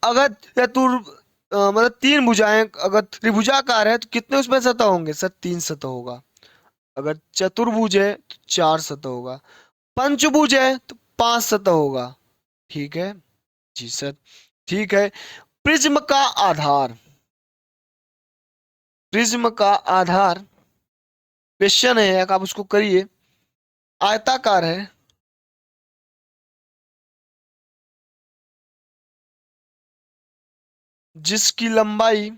अगर मतलब 3 भुजाएं अगर त्रिभुजाकार है तो कितने उसमें सतह होंगे? सर 3 सतह होगा। अगर चतुर्भुज है तो 4 सतह होगा। पंचभुज है तो 5 सतह होगा। ठीक है जी सर, ठीक है। प्रिज्म का आधार, प्रिज्म का आधार क्वेश्चन है, आप उसको करिए, आयताकार है, जिसकी लंबाई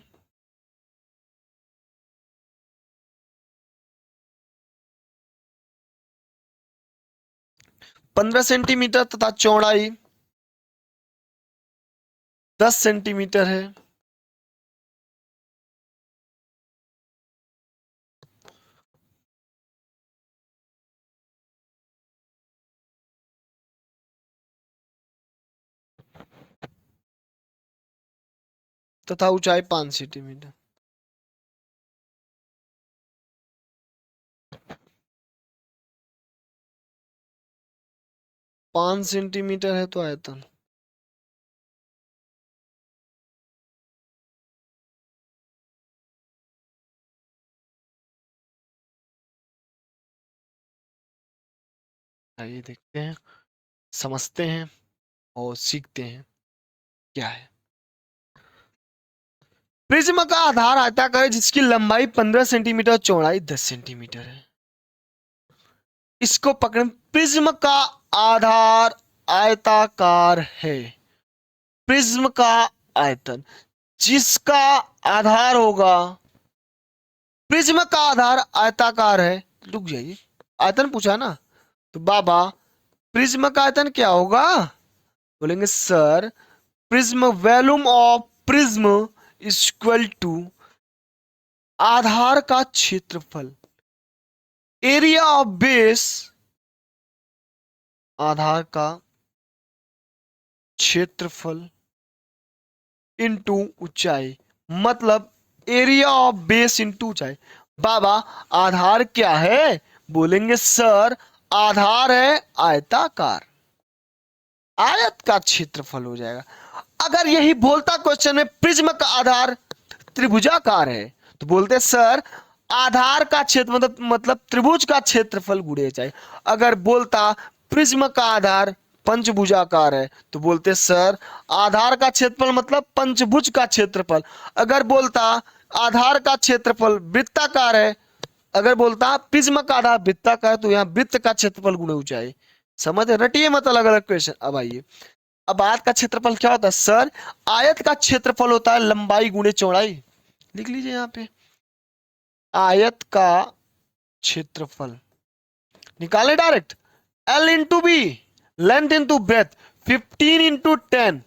15 सेंटीमीटर तथा चौड़ाई 10 सेंटीमीटर है। तथा ऊंचाई 5 सेंटीमीटर। 5 सेंटीमीटर है तो आयतन, आइए देखते हैं, समझते हैं और सीखते हैं क्या है। प्रिज्म का आधार आयताकार है जिसकी लंबाई 15 सेंटीमीटर, चौड़ाई 10 सेंटीमीटर है। इसको पकड़ें, प्रिज्म का आधार आयताकार है, प्रिज्म का आयतन, जिसका आधार होगा, प्रिज्म का आधार आयताकार है, रुक जाइए, आयतन पूछा ना, तो बाबा प्रिज्म का आयतन क्या होगा? बोलेंगे sir prism, volume of prism equal to आधार का क्षेत्रफल, एरिया ऑफ बेस, आधार का क्षेत्रफल इंटू ऊंचाई, मतलब एरिया ऑफ बेस इंटू ऊंचाई। बाबा आधार क्या है? बोलेंगे सर आधार है आयताकार, आयत का क्षेत्रफल हो जाएगा। अगर यही बोलता क्वेश्चन में प्रिज्म का आधार त्रिभुजाकार है तो बोलते सर आधार का क्षेत्र मतलब त्रिभुज का क्षेत्रफल गुणे ऊंचाई। अगर बोलता प्रिज्म का आधार पंचभुजाकार है तो बोलते सर आधार का क्षेत्रफल मतलब पंचभुज का क्षेत्रफल। अगर बोलता आधार का क्षेत्रफल वृत्ताकार है, अगर बोलता प्रिज्म का आधार वृत्ताकार है तो यहाँ वृत्त का क्षेत्रफल गुणे ऊंचाई। समझ रटिए मत अलग अलग क्वेश्चन। अब आइए, अब आयत का क्षेत्रफल क्या होता है सर? आयत का क्षेत्रफल होता है लंबाई गुणे चौड़ाई। लिख लीजिए यहाँ पे, आयत का क्षेत्रफल निकाले direct, L into B, length into breadth, 15 into 10,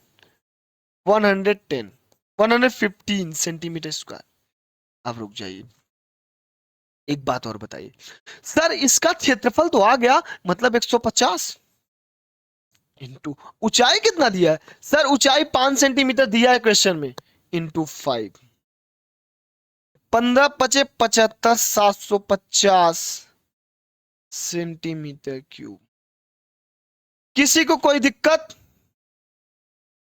110, 115 centimetre square. अब रुक जाइए, एक बात और बताइए सर, इसका क्षेत्रफल तो आ गया मतलब 150 इंटू ऊंचाई कितना दिया है सर? ऊंचाई 5 सेंटीमीटर दिया है क्वेश्चन में, इंटू 5, 15 पचे 75, 750 सेंटीमीटर क्यूब। किसी को कोई दिक्कत?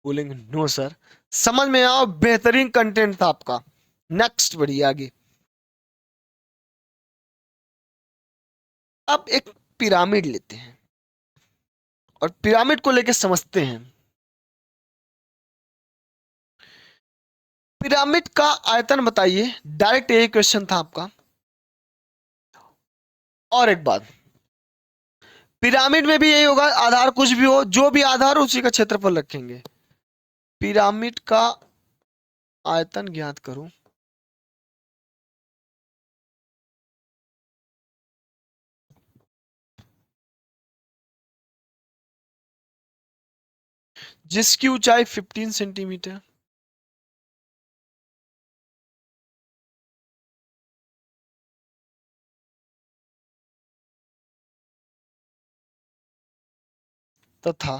बोलेंगे नो सर, समझ में आओ, बेहतरीन कंटेंट था आपका। नेक्स्ट बढ़िए आगे। अब एक पिरामिड लेते हैं और पिरामिड को लेकर समझते हैं। पिरामिड का आयतन बताइए, डायरेक्ट यही क्वेश्चन था आपका। और एक बात, पिरामिड में भी यही होगा, आधार कुछ भी हो, जो भी आधार उसी का क्षेत्रफल रखेंगे। पिरामिड का आयतन ज्ञात करूं, जिसकी ऊंचाई 15 सेंटीमीटर, तथा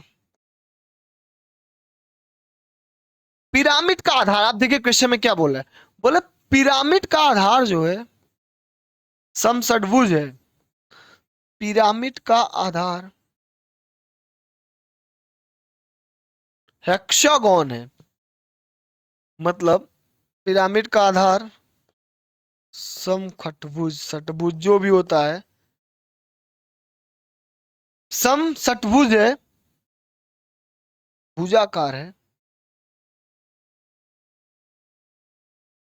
पिरामिड का आधार, आप देखिए क्वेश्चन में क्या बोला है, बोले पिरामिड का आधार जो है समषटभुज है। पिरामिड का आधार हेक्सागोन है, मतलब पिरामिड का आधार समखटभुज, षटभुज जो भी होता है, समषटभुज है, भुजाकार है,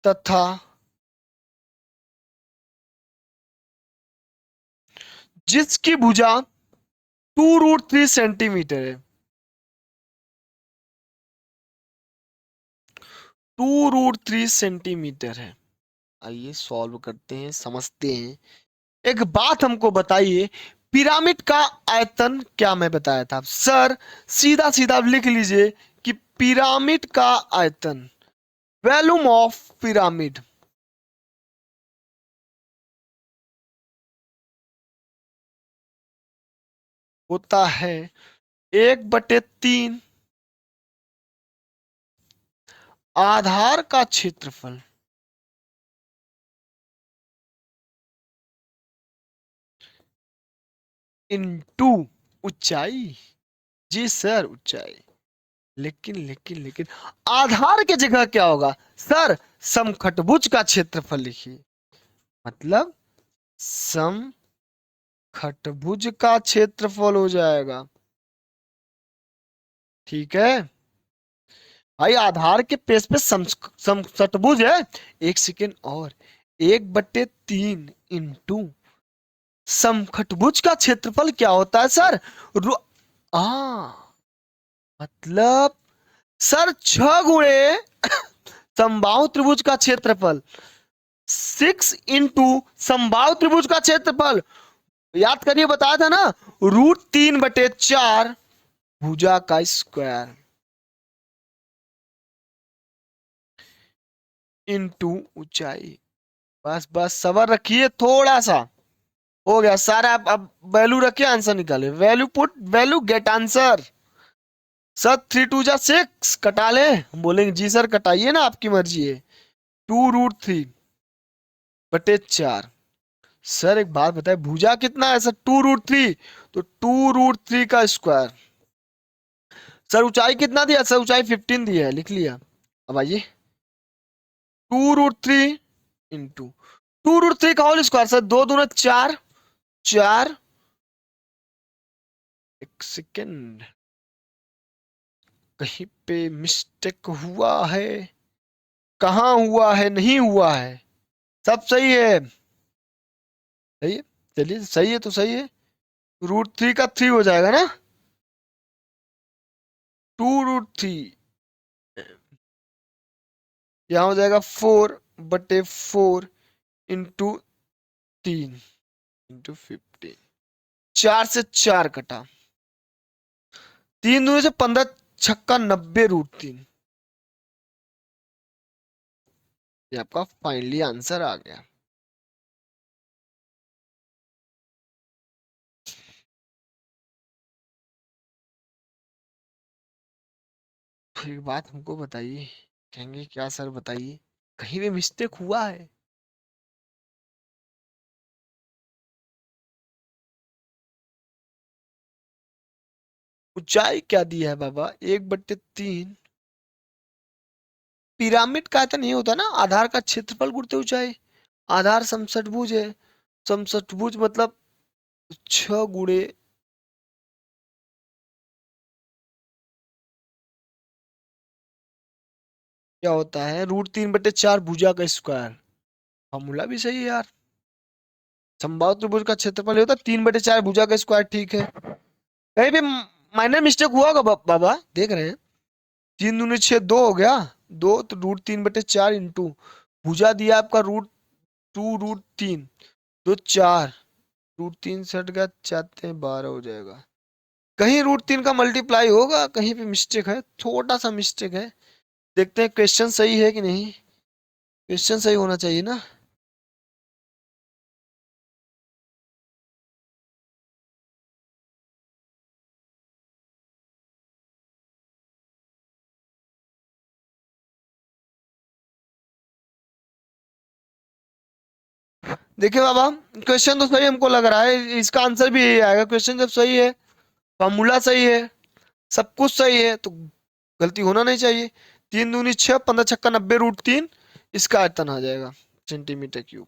तथा जिसकी भुजा 2√3 सेंटीमीटर है। 2√3 सेंटीमीटर है। आइए सॉल्व करते हैं, समझते हैं। एक बात हमको बताइए, पिरामिड का आयतन क्या मैं बताया था सर? सीधा सीधा लिख लीजिए कि पिरामिड का आयतन, वॉल्यूम ऑफ पिरामिड, होता है 1/3 आधार का क्षेत्रफल इनटू ऊंचाई। जी सर ऊंचाई, लेकिन लेकिन लेकिन आधार की जगह क्या होगा सर? समखटभुज का क्षेत्रफल लिखिए, मतलब समखटभुज का क्षेत्रफल हो जाएगा। ठीक है भाई, आधार के पेज पे समषटभुज है। एक सेकेंड और, 1/3 इंटू समखटभुज का क्षेत्रफल क्या होता है सर? रु- आ मतलब सर 6 गुणे समबाहु त्रिभुज का क्षेत्रफल, 6 इंटू समबाहु त्रिभुज का क्षेत्रफल, याद करिए बताया था ना, √3/4 भुजा का स्क्वायर इंटू ऊंचाई। बस बस सबर रखिए थोड़ा सा। हो गया सारा। अब वैल्यू रखे आंसर निकाले, value put value get answer. Sir 3 2 जा 6 कटा ले, हम बोलेंगे जी सर कटाइए ना, आपकी मर्जी है। 2√3/4। सर एक बात बताए, भुजा कितना है सर? 2√3, तो 2√3 का स्क्वायर। सर ऊंचाई कितना दिया? सर ऊंचाई 15 दिया है, लिख लिया। अब आइए, 2√3 इंटू 2√3 का होल स्क्वायर। सर 2 दूना 4, 4। एक सेकेंड, कहीं पे मिस्टेक हुआ है? कहाँ हुआ है? नहीं हुआ है, सब सही है। सही है, चलिए सही है तो सही है। √3 का 3 हो जाएगा ना? 2√3 यहाँ हो जाएगा 4/4 इंटू 3 इंटू 15। 4 से 4 कटा, 3 दूनी से 15, छक्का 90√3। ये आपका फाइनली आंसर आ गया। फिर एक बात हमको बताइए, कहेंगे क्या सर बताइए, कहीं भी मिस्टेक हुआ है? ऊंचाई क्या दी है बाबा? 1/3। पिरामिड का तो नहीं होता ना, आधार का क्षेत्रफल गुणते ऊंचाई। आधार समषटभुज है, समषटभुज मतलब 6 गुणे। क्या होता है? √3/4 भुजा का स्क्वायर। फॉर्मूला भी सही है यार। समबाहु त्रिभुज का क्षेत्रफल ये होता है 3/4 भुजा का स्क्वायर, ठीक है। कहीं भी माइनर मिस्टेक हुआ होगा बाबा, देख रहे हैं। 3 दूनी 6, 2 हो गया। 2 तो √3/4 इंटू भुजा दिया आपका √2√3, 2 4, √3 से हट गया, 4 × 12 हो जाएगा। कहीं √3 का मल्टीप्लाई होगा, कहीं पे मिस्टेक है, छोटा सा मिस्टेक है। देखते हैं क्वेश्चन सही है कि नहीं। क्वेश्चन सही होना चाहिए ना। देखिए बाबा, क्वेश्चन तो सही हमको लग रहा है, इसका आंसर भी यही आएगा। क्वेश्चन जब सही है, फॉर्मूला सही है, सब कुछ सही है, तो गलती होना नहीं चाहिए। 3 दूनी 6, 15 छक्का 90√3, इसका आयतन आ जाएगा सेंटीमीटर क्यूब।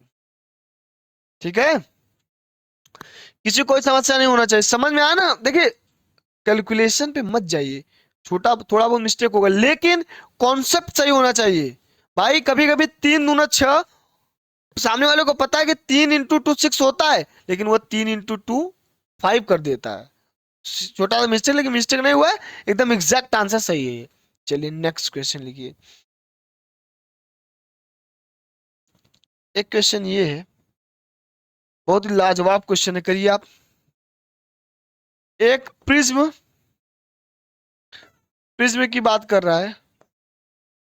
ठीक है, किसी को कोई समस्या नहीं होना चाहिए, समझ में आया ना? देखिए, कैलकुलेशन पे मत जाइए, छोटा थोड़ा बहुत मिस्टेक होगा, लेकिन कॉन्सेप्ट सही होना चाहिए। भाई कभी कभी 3 दूना 6, सामने वाले को पता है कि 3 × 2 6 होता है, लेकिन वो 3 × 2 5 कर देता है। छोटा सा मिस्टेक, लेकिन मिस्टेक नहीं हुआ है, एकदम एग्जैक्ट आंसर सही है ये। चलिए नेक्स्ट क्वेश्चन लिखिए। एक क्वेश्चन ये है, बहुत ही लाजवाब क्वेश्चन है, करिए आप। एक प्रिज्म, प्रिज्म की बात कर रहा है।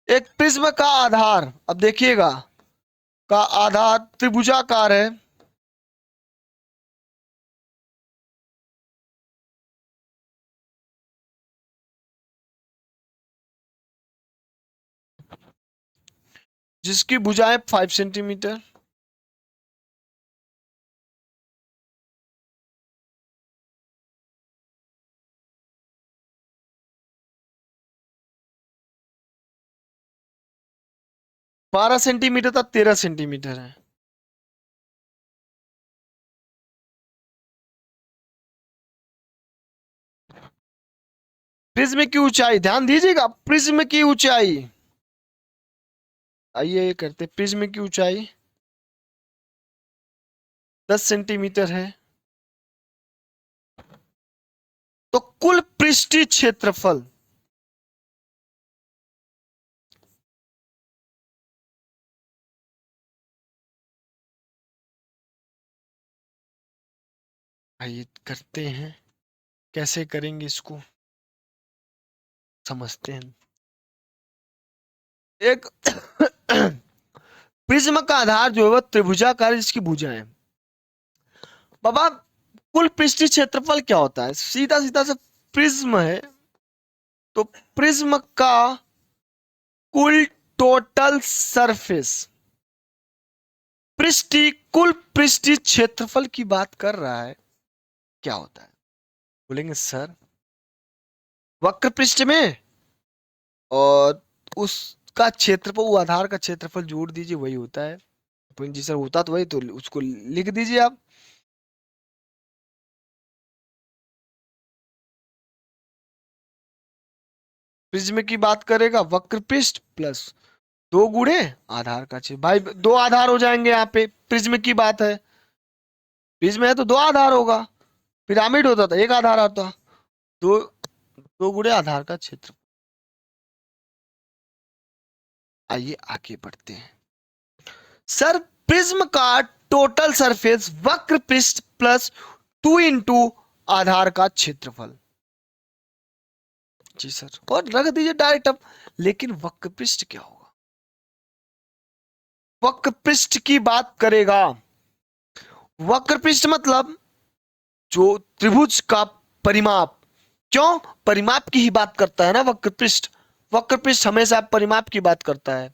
एक प्रिज्म का आधार, अब देखिएगा, का आधार त्रिभुजाकार है, जिसकी भुजाएं 5 सेंटीमीटर। बारह सेंटीमीटर तक 13 सेंटीमीटर है। प्रिज्म की ऊंचाई ध्यान दीजिएगा, प्रिज्म की ऊंचाई, आइए ये करते, प्रिज्म की ऊंचाई 10 सेंटीमीटर है, तो कुल पृष्ठीय क्षेत्रफल, आइए करते हैं, कैसे करेंगे इसको समझते हैं। एक प्रिज्म का आधार जो है वह त्रिभुजाकार, जिसकी भुजाएं बाबा कुल पृष्ठीय क्षेत्रफल क्या होता है? सीधा सीधा से प्रिज्म है तो प्रिज्म का कुल टोटल सरफेस, पृष्ठीय कुल पृष्ठीय क्षेत्रफल की बात कर रहा है, क्या होता है? बोलेंगे सर वक्र पृष्ठ में और उसका क्षेत्रफल, वो आधार का क्षेत्रफल जोड़ दीजिए वही होता है। जी सर होता तो वही, तो उसको लिख दीजिए आप। प्रिज्म की बात करेगा वक्र पृष्ठ प्लस 2 गुणे आधार का क्षेत्र। भाई 2 आधार हो जाएंगे यहाँ पे, प्रिज्म की बात है, प्रिज्म है तो 2 आधार होगा, पिरामिड होता था 1 आधार आता। दो 2 गुणे आधार का क्षेत्र। आइए आगे बढ़ते हैं। सर प्रिज्म का टोटल सरफेस वक्र पृष्ठ प्लस 2 इंटू आधार का क्षेत्रफल। जी सर, और रख दीजिए डायरेक्ट अब। लेकिन वक्र पृष्ठ क्या होगा? वक्र पृष्ठ की बात करेगा, वक्र पृष्ठ मतलब जो त्रिभुज का परिमाप। क्यों? परिमाप की ही बात करता है ना वक्र पृष्ठ। वक्र पृष्ठ हमेशा परिमाप की बात करता है।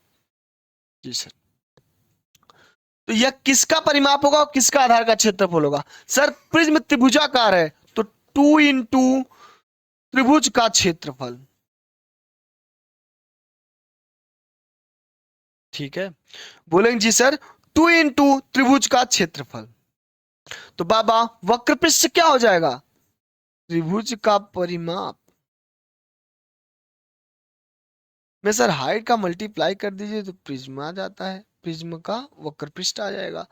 जी सर, तो यह किसका परिमाप होगा और किसका आधार का क्षेत्रफल होगा? सर प्रिज्म त्रिभुजाकार है तो 2 इंटू त्रिभुज का क्षेत्रफल। ठीक है, बोलेंगे जी सर 2 इंटू त्रिभुज का क्षेत्रफल। तो बाबा वक्र पृष्ठ क्या हो जाएगा? त्रिभुज का परिमाप में सर हाइट का मल्टीप्लाई कर दीजिए तो प्रिज्म आ जाता है, प्रिज्म का वक्र पृष्ठ आ जाएगा।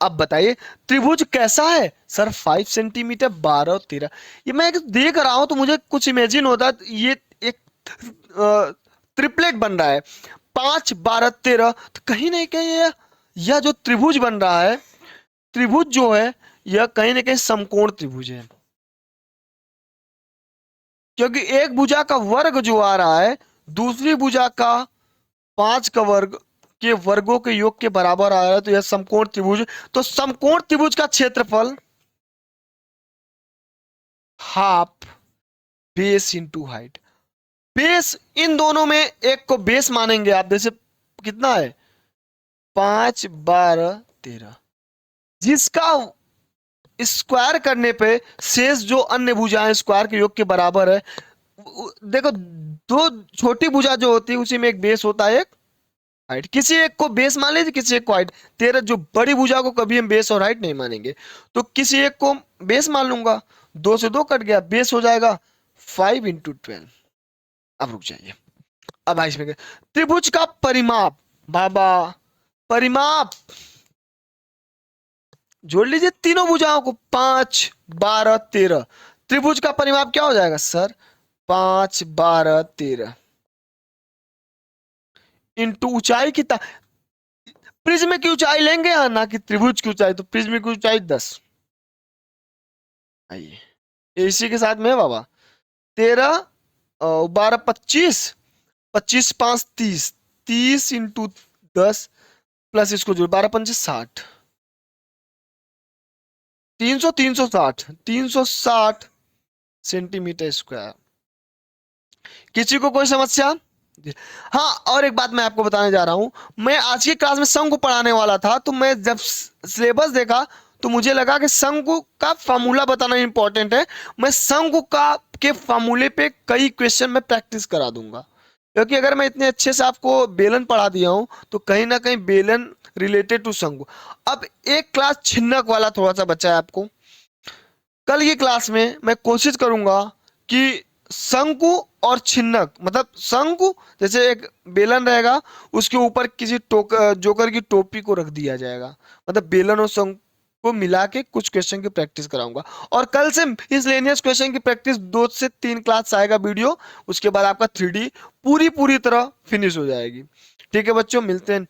अब बताइए त्रिभुज कैसा है? सर 5 सेंटीमीटर 12 और 13। ये मैं एक देख रहा हूं तो मुझे कुछ इमेजिन होता है, ये एक ट्रिपलेट बन रहा है 5 12 13, तो कहीं ना कहीं यह जो त्रिभुज बन रहा है, त्रिभुज जो है यह कहीं ना कहीं समकोण त्रिभुज है, क्योंकि एक भुजा का वर्ग जो आ रहा है दूसरी भुजा का 5 का वर्ग के वर्गों के योग के बराबर आ रहा है, तो यह समकोण त्रिभुज। तो समकोण त्रिभुज का क्षेत्रफल half base into height. Base in दोनों में एक को बेस मानेंगे आप, जैसे कितना है 5 12 13, जिसका स्क्वायर करने पे शेष जो अन्य भुजाएं स्क्वायर के योग के बराबर है। देखो दो छोटी भुजा जो होती है उसी में एक बेस होता है एक हाइट, किसी एक को बेस मान लीजिए किसी एक को हाइट। 13 जो बड़ी भुजा को कभी हम बेस और हाइट नहीं मानेंगे, तो किसी एक को बेस मान लूंगा, 2 से 2 कट गया, बेस हो जाएगा 5 इंटू 12। अब रुक जाइए, अब इसमें त्रिभुज का परिमाप, बाबा परिमाप जोड़ लीजिए तीनों भुजाओं को, 5 12 13। त्रिभुज का परिमाप क्या हो जाएगा सर? 5 12 13 इंटू ऊंचाई की प्रिज्म की ऊंचाई लेंगे यहाँ, ना कि त्रिभुज की ऊंचाई, तो प्रिज्म की ऊंचाई 10। आइए इसी के साथ में है बाबा 13 12 25, 25 5 30, 30 इंटू 10 प्लस इसको जो 12 5 60, 300 360 360 सेंटीमीटर स्क्वायर। किसी को कोई समस्या? हाँ, और एक बात मैं आपको बताने जा रहा हूं, मैं आज की क्लास में शंकु पढ़ाने वाला था, तो मैं जब सिलेबस देखा तो मुझे लगा कि शंकु का फॉर्मूला बताना इंपॉर्टेंट है। मैं शंकु का के फॉर्मूले पे कई क्वेश्चन में प्रैक्टिस करा दूंगा, क्योंकि अगर मैं इतने अच्छे से आपको बेलन पढ़ा दिया हूं तो कहीं ना कहीं बेलन रिलेटेड टू शंकु। अब एक क्लास छिन्नक वाला थोड़ा सा बचा है आपको, कल की क्लास में मैं कोशिश करूंगा कि शंकु और छिन्नक, मतलब शंकु जैसे एक बेलन रहेगा उसके ऊपर किसी जोकर की टोपी को रख दिया जाएगा, मतलब बेलन और शंकु को मिला के कुछ क्वेश्चन की प्रैक्टिस कराऊंगा। और कल से मिसलेनियस क्वेश्चन की प्रैक्टिस 2 से 3 क्लास आएगा वीडियो, उसके बाद आपका 3D पूरी पूरी तरह फिनिश हो जाएगी। ठीक है बच्चों, मिलते हैं